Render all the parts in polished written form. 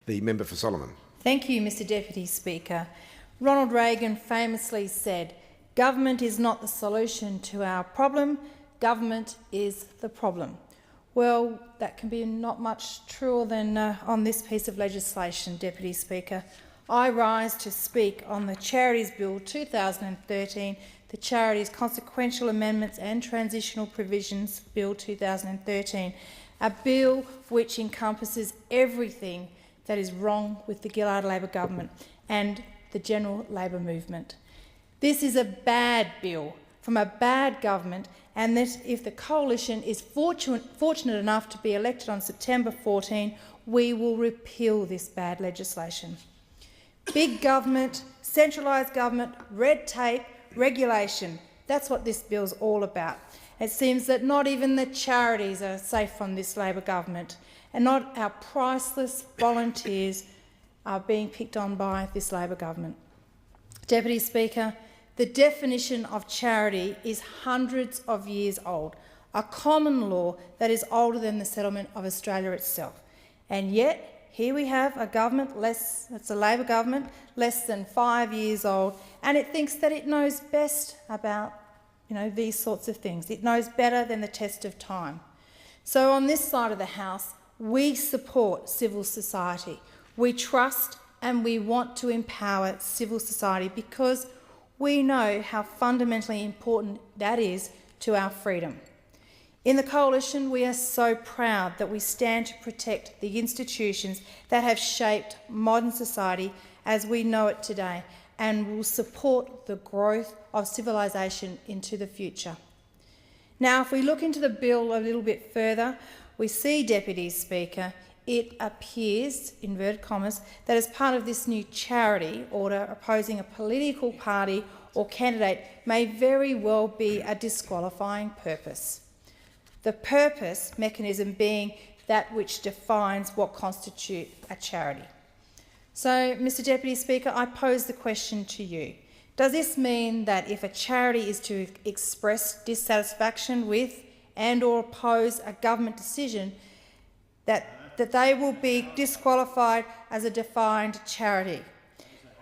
The member for Solomon. Thank you, Mr Deputy Speaker. Ronald Reagan famously said, "Government is not the solution to our problem, government is the problem." Well, that can be not much truer than on this piece of legislation, Deputy Speaker. I rise to speak on the Charities Bill 2013, the Charities Consequential Amendments and Transitional Provisions Bill 2013, a bill which encompasses everything that is wrong with the Gillard Labor government and the general Labor movement. This is a bad bill from a bad government, and that if the coalition is fortunate enough to be elected on September 14, we will repeal this bad legislation. Big government, centralised government, red tape, regulation, that's what this bill is all about. It seems that not even the charities are safe from this Labor government, and not our priceless volunteers are being picked on by this Labor government. Deputy Speaker, the definition of charity is hundreds of years old, a common law that is older than the settlement of Australia itself. And yet, here we have a government, it's a Labor government, less than 5 years old, and it thinks that it knows best about these sorts of things. It knows better than the test of time. So on this side of the House, we support civil society. We trust and we want to empower civil society because we know how fundamentally important that is to our freedom. In the Coalition, we are so proud that we stand to protect the institutions that have shaped modern society as we know it today, and will support the growth of civilisation into the future. Now, if we look into the bill a little bit further, we see, Deputy Speaker, it appears, inverted commas, that as part of this new charity order, opposing a political party or candidate may very well be a disqualifying purpose. The purpose mechanism being that which defines what constitutes a charity. So, Mr Deputy Speaker, I pose the question to you. Does this mean that if a charity is to express dissatisfaction with and or oppose a government decision, that they will be disqualified as a defined charity?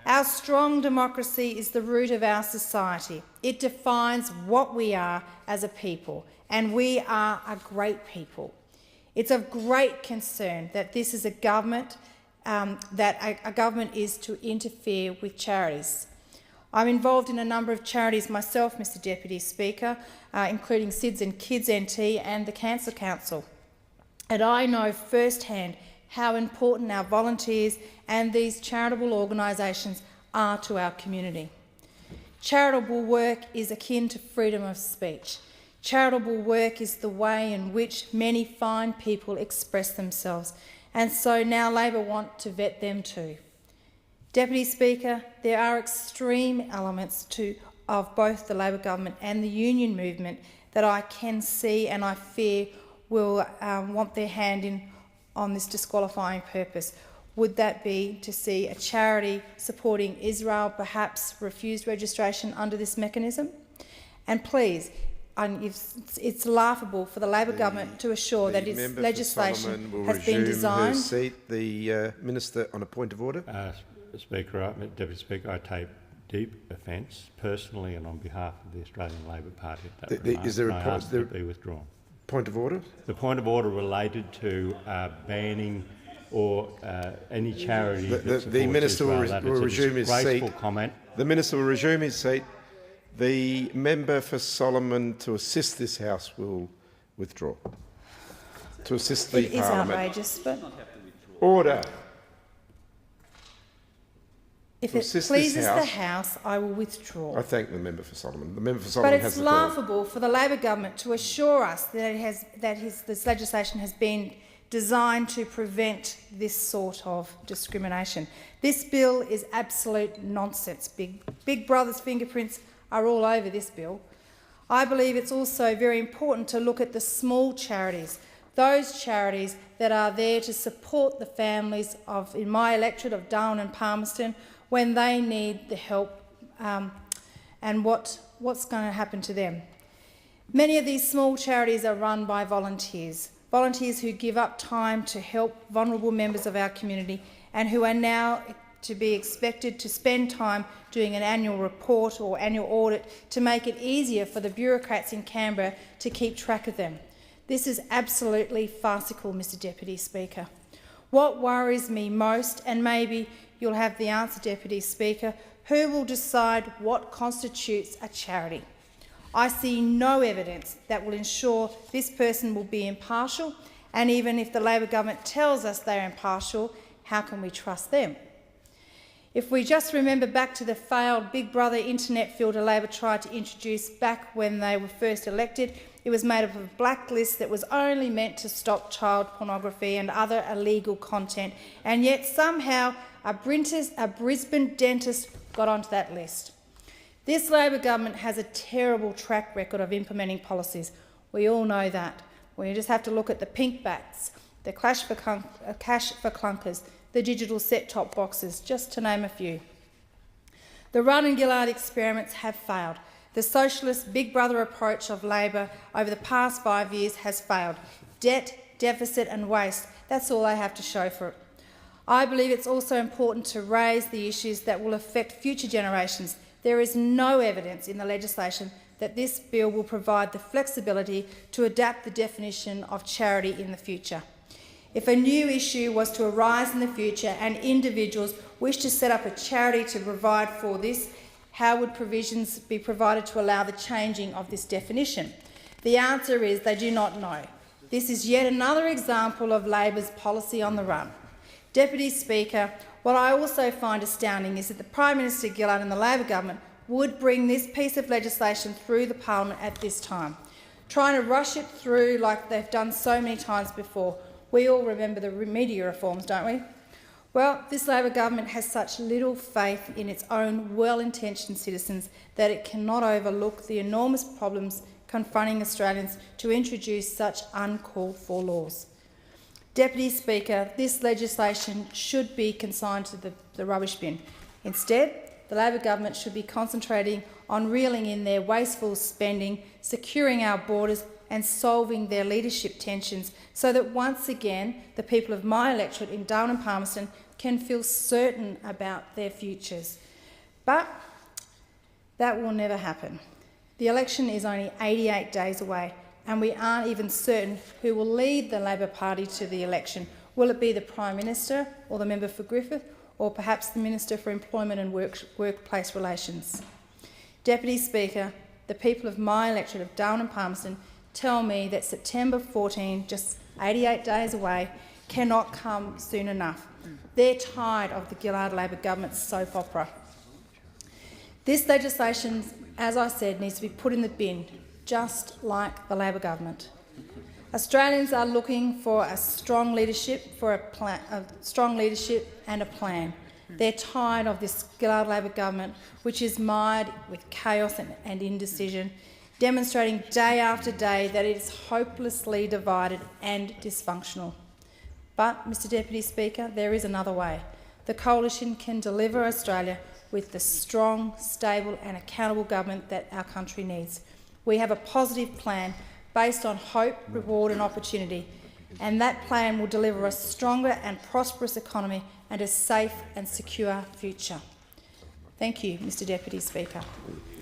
Our strong democracy is the root of our society. It defines what we are as a people, and we are a great people. It's of great concern that this is a government a government is to interfere with charities. I'm involved in a number of charities myself, Mr Deputy Speaker, including SIDS and Kids NT and the Cancer Council. And I know firsthand how important our volunteers and these charitable organisations are to our community. Charitable work is akin to freedom of speech. Charitable work is the way in which many fine people express themselves, and so now Labor want to vet them too. Deputy Speaker, there are extreme elements of both the Labor government and the union movement that I can see and I fear will want their hand in on this disqualifying purpose. Would that be to see a charity supporting Israel perhaps refused registration under this mechanism? And please, it's laughable for the Labor government to assure that its legislation has been designed. The Minister on a point of order. Deputy Speaker, I take deep offence personally and on behalf of the Australian Labor Party. Is there a point to be withdrawn? Point of order? The point of order related to banning or any charity. The Minister will resume his seat. Comment. The Minister will resume his seat. The member for Solomon to assist this House will withdraw. To assist the Parliament. It is outrageous, but order. If it pleases the House, I will withdraw. I thank the member for Solomon. The member for Solomon has the floor. But it's laughable for the Labor government to assure us that this legislation has been designed to prevent this sort of discrimination. This bill is absolute nonsense. Big Brother's fingerprints are all over this bill. I believe it's also very important to look at the small charities, those charities that are there to support the families in my electorate of Darwin and Palmerston when they need the help and what's going to happen to them. Many of these small charities are run by volunteers who give up time to help vulnerable members of our community and who are now to be expected to spend time doing an annual report or annual audit to make it easier for the bureaucrats in Canberra to keep track of them. This is absolutely farcical, Mr Deputy Speaker. What worries me most, and maybe you'll have the answer, Deputy Speaker, who will decide what constitutes a charity? I see no evidence that will ensure this person will be impartial, and even if the Labor government tells us they're impartial, how can we trust them? If we just remember back to the failed Big Brother internet filter Labor tried to introduce back when they were first elected, it was made up of a blacklist that was only meant to stop child pornography and other illegal content, and yet somehow a Brisbane dentist got onto that list. This Labor government has a terrible track record of implementing policies. We all know that. We just have to look at the pink bats, the cash for clunkers, the digital set-top boxes, just to name a few. The Rudd and Gillard experiments have failed. The socialist Big Brother approach of Labor over the past 5 years has failed. Debt, deficit and waste, that's all they have to show for it. I believe it's also important to raise the issues that will affect future generations. There is no evidence in the legislation that this bill will provide the flexibility to adapt the definition of charity in the future. If a new issue was to arise in the future and individuals wish to set up a charity to provide for this, how would provisions be provided to allow the changing of this definition? The answer is they do not know. This is yet another example of Labor's policy on the run. Deputy Speaker, what I also find astounding is that the Prime Minister Gillard and the Labor government would bring this piece of legislation through the parliament at this time, trying to rush it through like they've done so many times before. We all remember the media reforms, don't we? Well, this Labor government has such little faith in its own well-intentioned citizens that it cannot overlook the enormous problems confronting Australians to introduce such uncalled for laws. Deputy Speaker, this legislation should be consigned to the rubbish bin. Instead, the Labor government should be concentrating on reeling in their wasteful spending, securing our borders and solving their leadership tensions so that once again the people of my electorate in Darwin and Palmerston can feel certain about their futures. But that will never happen. The election is only 88 days away and we aren't even certain who will lead the Labor Party to the election. Will it be the Prime Minister or the member for Griffith or perhaps the Minister for Employment and Workplace Relations? Deputy Speaker, the people of my electorate of Darwin and Palmerston tell me that September 14, just 88 days away, cannot come soon enough. They're tired of the Gillard Labor government's soap opera. This legislation, as I said, needs to be put in the bin, just like the Labor government. Australians are looking for a strong leadership, and a plan. They're tired of this Gillard Labor government, which is mired with chaos and indecision, demonstrating day after day that it is hopelessly divided and dysfunctional. But, Mr Deputy Speaker, there is another way. The Coalition can deliver Australia with the strong, stable and accountable government that our country needs. We have a positive plan based on hope, reward and opportunity, and that plan will deliver a stronger and prosperous economy and a safe and secure future. Thank you, Mr Deputy Speaker.